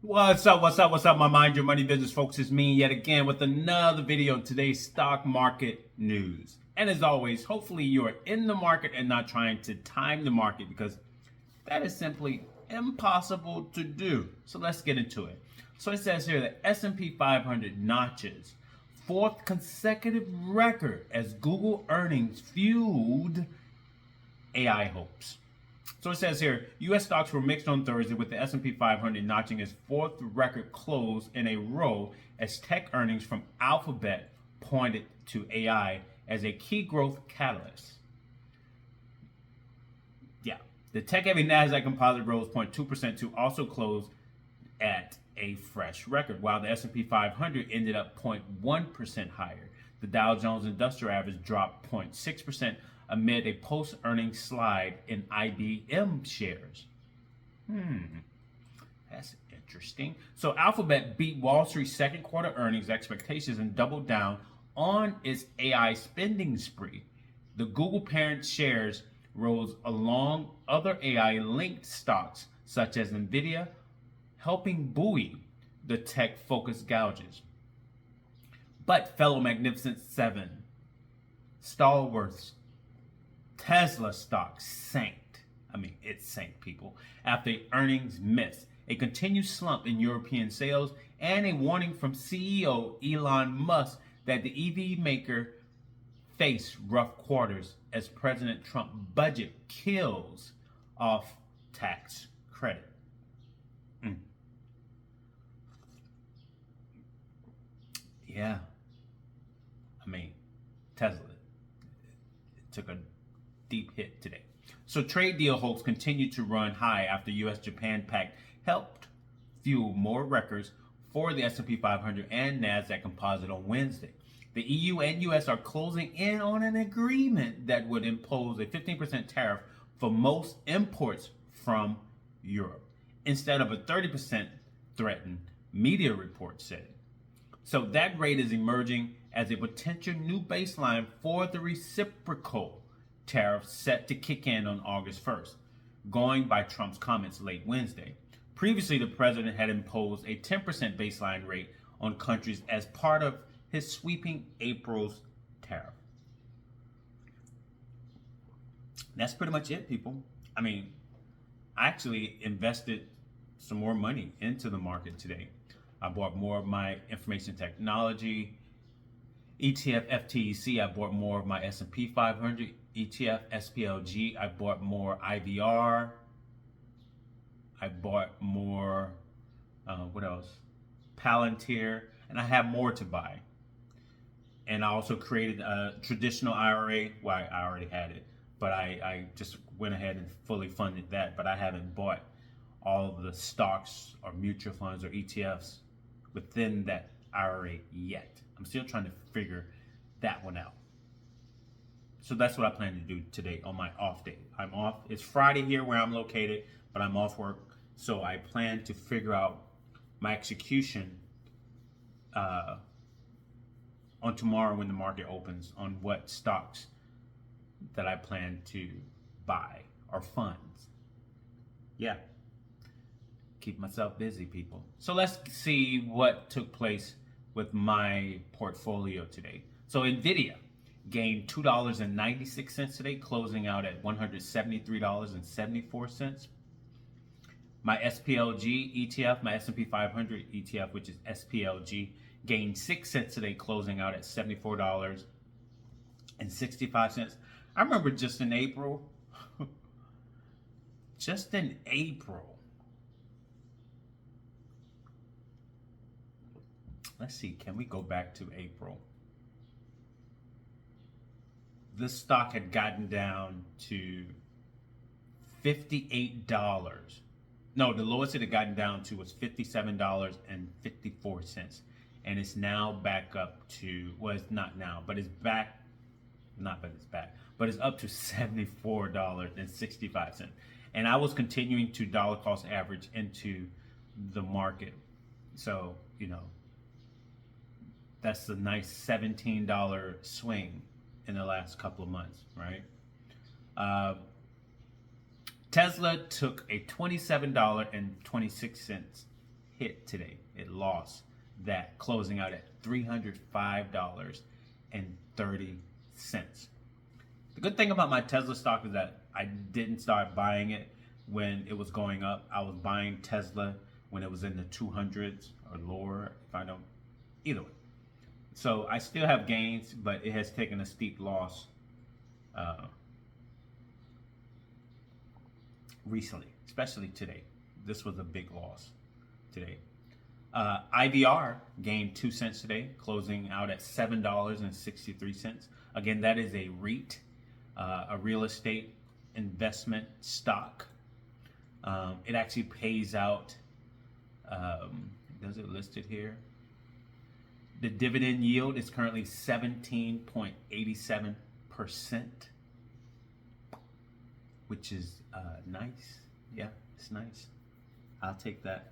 What's up? What's up? What's up, my Mind Your Money business folks? It's me yet again with another video on today's stock market news. And as always, hopefully you are in the market and not trying to time the market because that is simply impossible to do. So let's get into it. So it says here that S&P 500 notches fourth consecutive record as Google earnings fueled AI hopes. So it says here, U.S. stocks were mixed on Thursday with the S&P 500 notching its fourth record close in a row as tech earnings from Alphabet pointed to AI as a key growth catalyst. Yeah, the tech-heavy Nasdaq Composite rose 0.2% to also close at a fresh record, while the S&P 500 ended up 0.1% higher. The Dow Jones Industrial Average dropped 0.6% amid a post-earnings slide in IBM shares. That's interesting. So Alphabet beat Wall Street's second quarter earnings expectations and doubled down on its AI spending spree. The Google parent shares rose along other AI-linked stocks such as Nvidia, helping buoy the tech-focused gouges. But fellow Magnificent Seven stalwarts Tesla stock sank. It sank, people, after earnings miss, a continued slump in European sales, and a warning from CEO Elon Musk that the EV maker face rough quarters as President Trump budget kills off tax credit. Yeah, Tesla took a deep hit today. So trade deal hopes continue to run high after U.S.-Japan pact helped fuel more records for the S&P 500 and Nasdaq Composite on Wednesday. The EU and U.S. are closing in on an agreement that would impose a 15% tariff for most imports from Europe, instead of a 30% threatened, media reports said. So that rate is emerging as a potential new baseline for the reciprocal tariff set to kick in on August 1st, going by Trump's comments late Wednesday. Previously, the president had imposed a 10% baseline rate on countries as part of his sweeping April's tariff. That's pretty much it, people. I actually invested some more money into the market today. I bought more of my information technology ETF FTEC. I bought more of my S&P 500 ETF SPLG. I bought more IVR. I bought more, what else? Palantir. And I have more to buy. And I also created a traditional IRA. Well, I already had it, but I just went ahead and fully funded that. But I haven't bought all of the stocks or mutual funds or ETFs within that IRA yet. I'm still trying to figure that one out. So that's what I plan to do today on my off day. I'm off. It's Friday here where I'm located, but I'm off work. So I plan to figure out my execution on tomorrow when the market opens on what stocks that I plan to buy or funds. Yeah. Keep myself busy, people. So let's see what took place with my portfolio today. So Nvidia gained $2.96 today, closing out at $173.74. My SPLG ETF, my S&P 500 ETF, which is SPLG, gained 6 cents today, closing out at $74.65. I remember just in April, let's see, can we go back to April? This stock had gotten down to $58. No, the lowest it had gotten down to was $57.54. And it's now back up to, well, it's not now, but it's back, not but it's back, but it's up to $74.65. And I was continuing to dollar cost average into the market. So, that's a nice $17 swing in the last couple of months, right? Tesla took a $27.26 hit today. It lost that, closing out at $305.30. The good thing about my Tesla stock is that I didn't start buying it when it was going up. I was buying Tesla when it was in the 200s or lower, if I don't, either way. So I still have gains, but it has taken a steep loss recently, especially today. This was a big loss today. IVR gained 2 cents today, closing out at $7.63. Again, that is a REIT, a real estate investment stock. It actually pays out, does it list it here? The dividend yield is currently 17.87%, which is nice. Yeah, it's nice. I'll take that.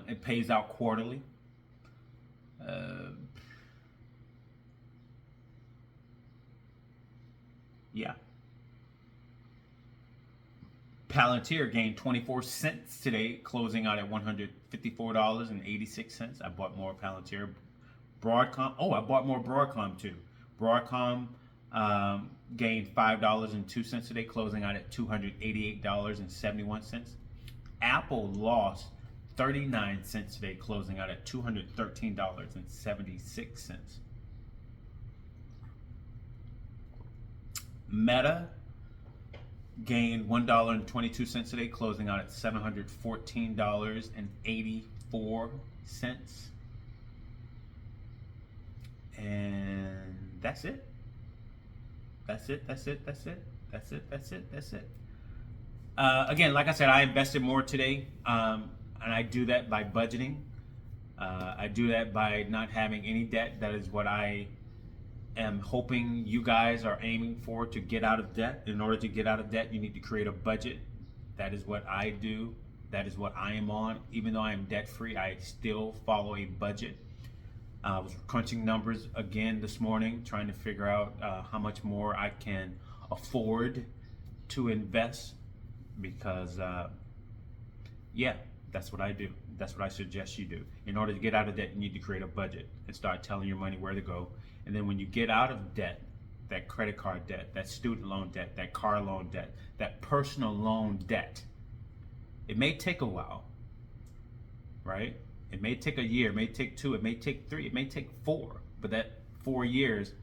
It pays out quarterly. Yeah. Palantir gained 24 cents today, closing out at $154.86. I bought more Palantir. Broadcom. Oh, I bought more Broadcom too. Broadcom gained $5.02 today, closing out at $288.71. Apple lost 39 cents today, closing out at $213.76. Meta gained $1.22 today, closing out at $714.84. And that's it. That's it. Again, like I said, I invested more today, and I do that by budgeting. I do that by not having any debt. That is what I am hoping you guys are aiming for, to get out of debt. In order to get out of debt, you need to create a budget. That is what I do. That is what I am on. Even though I am debt free, I still follow a budget. I was crunching numbers again this morning, trying to figure out how much more I can afford to invest, because yeah, that's what I do. That's what I suggest you do. In order to get out of debt, you need to create a budget and start telling your money where to go. And then when you get out of debt, that credit card debt, that student loan debt, that car loan debt, that personal loan debt, it may take a while, right? It may take a year, it may take 2, it may take 3, it may take 4, but that 4 years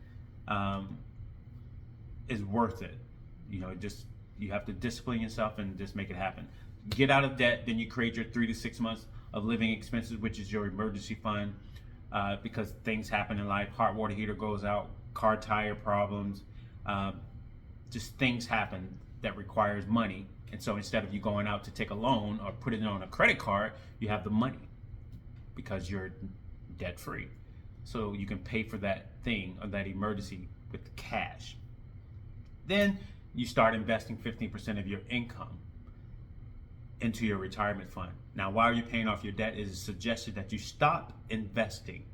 is worth it. You know, just, you have to discipline yourself and just make it happen. Get out of debt, then you create your 3 to 6 months of living expenses, which is your emergency fund, because things happen in life. Hot water heater goes out, car tire problems, just things happen that requires money. And so instead of you going out to take a loan or put it on a credit card, you have the money because you're debt free. So you can pay for that thing or that emergency with the cash. Then you start investing 15% of your income into your retirement fund. Now, while you're paying off your debt, it is suggested that you stop investing.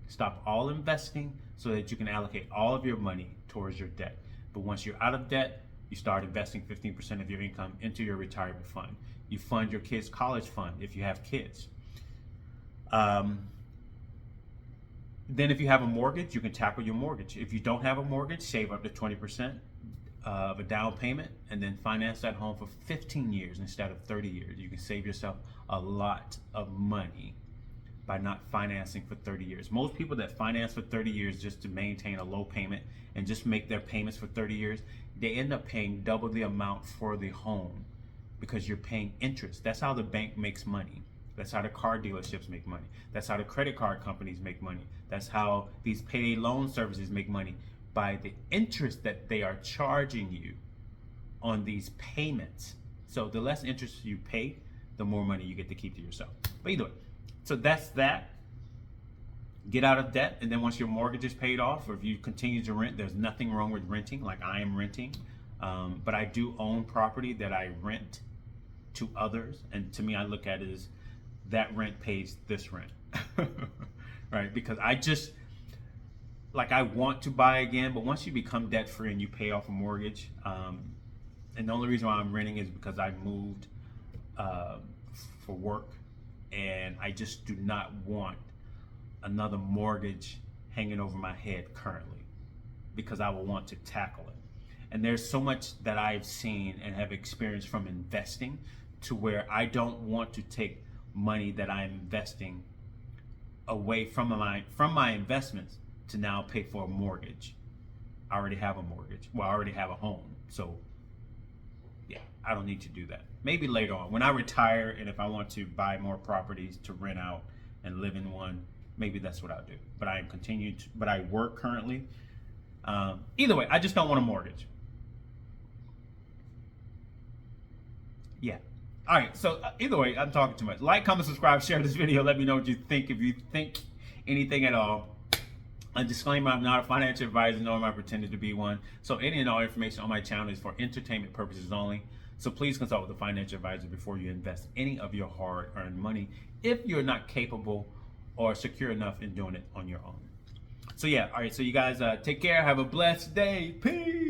Stop all investing so that you can allocate all of your money towards your debt. But once you're out of debt, you start investing 15% of your income into your retirement fund. You fund your kids' college fund if you have kids. Then if you have a mortgage, you can tackle your mortgage. If you don't have a mortgage, save up to 20% of a down payment and then finance that home for 15 years instead of 30 years. You can save yourself a lot of money by not financing for 30 years. Most people that finance for 30 years just to maintain a low payment and just make their payments for 30 years, they end up paying double the amount for the home because you're paying interest. That's how the bank makes money. That's how the car dealerships make money. That's how the credit card companies make money. That's how these payday loan services make money, by the interest that they are charging you on these payments. So the less interest you pay, the more money you get to keep to yourself. But either way, so that's that. Get out of debt, and then once your mortgage is paid off, or if you continue to rent, there's nothing wrong with renting, like I am renting. But I do own property that I rent to others, and to me, I look at it as that rent pays this rent, right? Because I just, like, I want to buy again, but once you become debt free and you pay off a mortgage, and the only reason why I'm renting is because I moved for work, and I just do not want another mortgage hanging over my head currently, because I will want to tackle it. And there's so much that I've seen and have experienced from investing to where I don't want to take money that I'm investing away from my investments to now pay for a mortgage. I already have a mortgage. Well, I already have a home. So yeah, I don't need to do that. Maybe later on when I retire, and if I want to buy more properties to rent out and live in one, maybe that's what I'll do. But I am continuing to, but I work currently. Either way, I just don't want a mortgage. Yeah. All right. So either way, I'm talking too much. Like, comment, subscribe, share this video. Let me know what you think. If you think anything at all. A disclaimer, I'm not a financial advisor, nor am I pretending to be one. So any and all information on my channel is for entertainment purposes only. So please consult with a financial advisor before you invest any of your hard-earned money if you're not capable or secure enough in doing it on your own. So yeah, all right. So you guys take care. Have a blessed day. Peace.